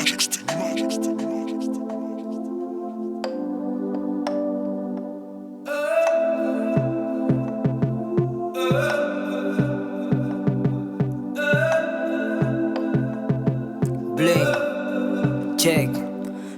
Bling, check.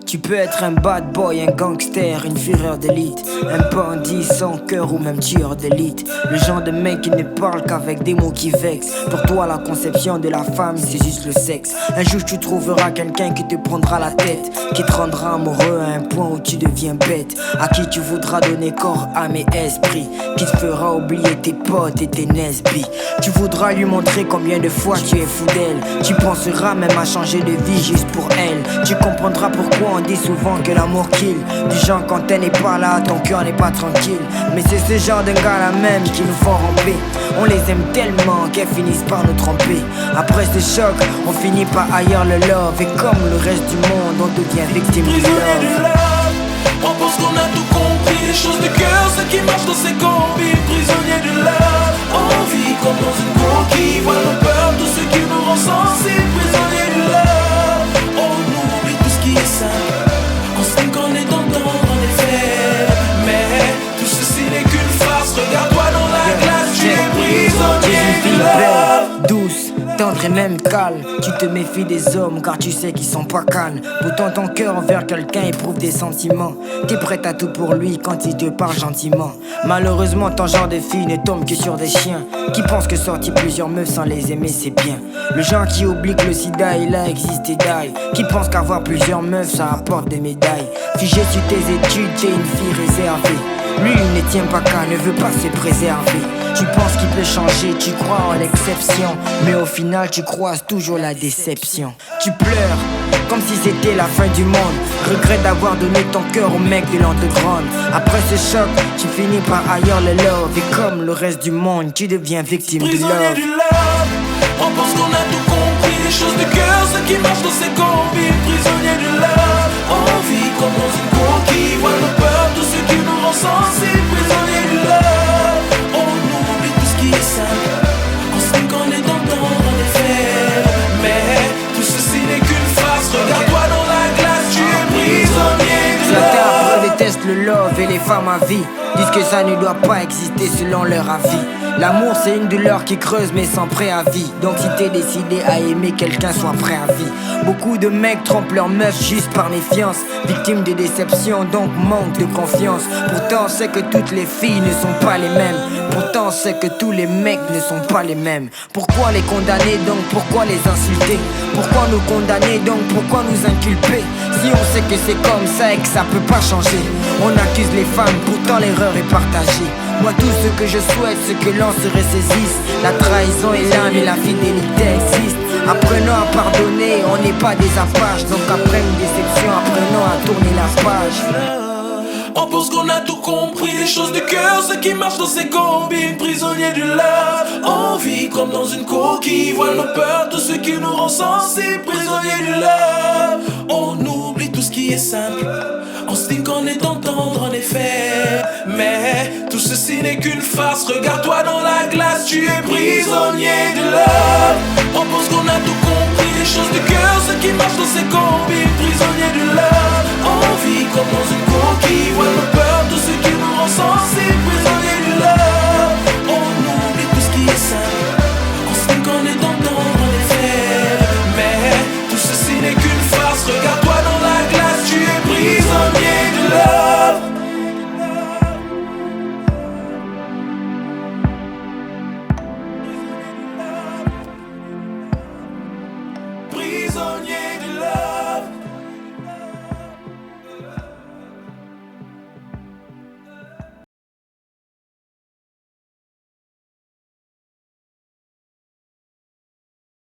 Tu peux être un bad boy, un gangster, une fureur d'élite, un bandit sans cœur ou même tueur d'élite. Le genre de mec qui ne parle qu'avec des mots qui vexent. Pour toi la conception de la femme c'est juste le sexe. Un jour tu trouveras quelqu'un qui te prendra la tête, qui te rendra amoureux à un point où tu deviens bête, à qui tu voudras donner corps, âme et esprit, qui te fera oublier tes potes et tes nesbis. Tu voudras lui montrer combien de fois tu es fou d'elle. Tu penseras même à changer de vie juste pour elle. Tu comprendras pourquoi on dit souvent que l'amour kill. Du genre quand elle n'est pas là, ton cœur n'est pas tranquille. Mais c'est ce genre de gars là même qui nous font ramper. On les aime tellement qu'elles finissent par nous tromper. Après ce choc, on finit par haïr le love. Et comme le reste du monde, on devient victime du prisonnier du love. love. On pense qu'on a tout compris. Les choses du cœur, ce qui marche dans ces combis. Prisonnier du love. On vit comme dans une coquille. Voilà nos peurs, tout ce qui nous rend sensibles. Prisonnier du love. On oublie tout ce qui est simple. On sait qu'on est d'entendre en effet. Mais tout ceci n'est qu'une farce. Regarde-toi dans la glace, tu es prisonnier du love. Douce, tendre et même calme. Tu te méfies des hommes car tu sais qu'ils sont pas calmes. Pourtant ton cœur envers quelqu'un éprouve des sentiments. T'es prête à tout pour lui quand il te parle gentiment. Malheureusement ton genre de fille ne tombe que sur des chiens qui pensent que sortir plusieurs meufs sans les aimer c'est bien. Le genre qui oublie que le sida il a existé d'ail, qui pense qu'avoir plusieurs meufs ça apporte des médailles. Figé sur tes études, t'es une fille réservée. Lui il ne tient pas qu'à, ne veut pas se préserver. Tu penses qu'il peut changer, tu crois en l'exception, mais au final tu croises toujours la déception. Tu pleures comme si c'était la fin du monde. Regrette d'avoir donné ton cœur au mec de l'underground. Après ce choc, tu finis par haïr le love. Et comme le reste du monde, tu deviens victime du prisonnier love. du love. On pense qu'on a tout compris. Les choses du cœur, ce qui marche dans ces combis. Prisonnier du love. On vit comme dans une coquille. Voilà nos peurs, tout ce qui nous rend sensibles. Prisonnier du love. On oublie tout ce qui est simple. On sait qu'on est d'entendre en effet. Mais tout ceci n'est qu'une farce. Regarde-toi dans la glace, tu es prisonnier du love. Certains détestent le love et les femmes à vie, disent que ça ne doit pas exister selon leur avis. L'amour c'est une douleur qui creuse mais sans préavis. Donc si t'es décidé à aimer quelqu'un, sois prêt à vie. Beaucoup de mecs trompent leur meuf juste par méfiance, victimes de déception donc manque de confiance. Pourtant on sait que toutes les filles ne sont pas les mêmes. Pourtant on sait que tous les mecs ne sont pas les mêmes. Pourquoi les condamner donc, pourquoi les insulter? Pourquoi nous condamner donc, pourquoi nous inculper? Si on sait que c'est comme ça et que ça peut pas changer. On accuse les femmes, pourtant l'erreur est partagée. Moi tout ce que je souhaite c'est que l'on se ressaisisse. La trahison est là mais la fidélité existe. Apprenons à pardonner, on n'est pas des apaches. Donc après une déception, apprenons à tourner la page. On pense qu'on a tout compris. Les choses du cœur, ce qui marche dans ces combines. Prisonnier du love. On vit comme dans une coquille. Voilà nos peurs, tout ce qui nous rend sensibles. Prisonnier du love. On oublie tout ce qui est simple. On se dit qu'on est d'entendre en effet. Mais tout ceci n'est qu'une farce. Regarde-toi dans la glace, tu es prisonnier de love. On pense qu'on a tout compris. Les choses du cœur, ce qui marche dans ces combines. Prisonnier de love.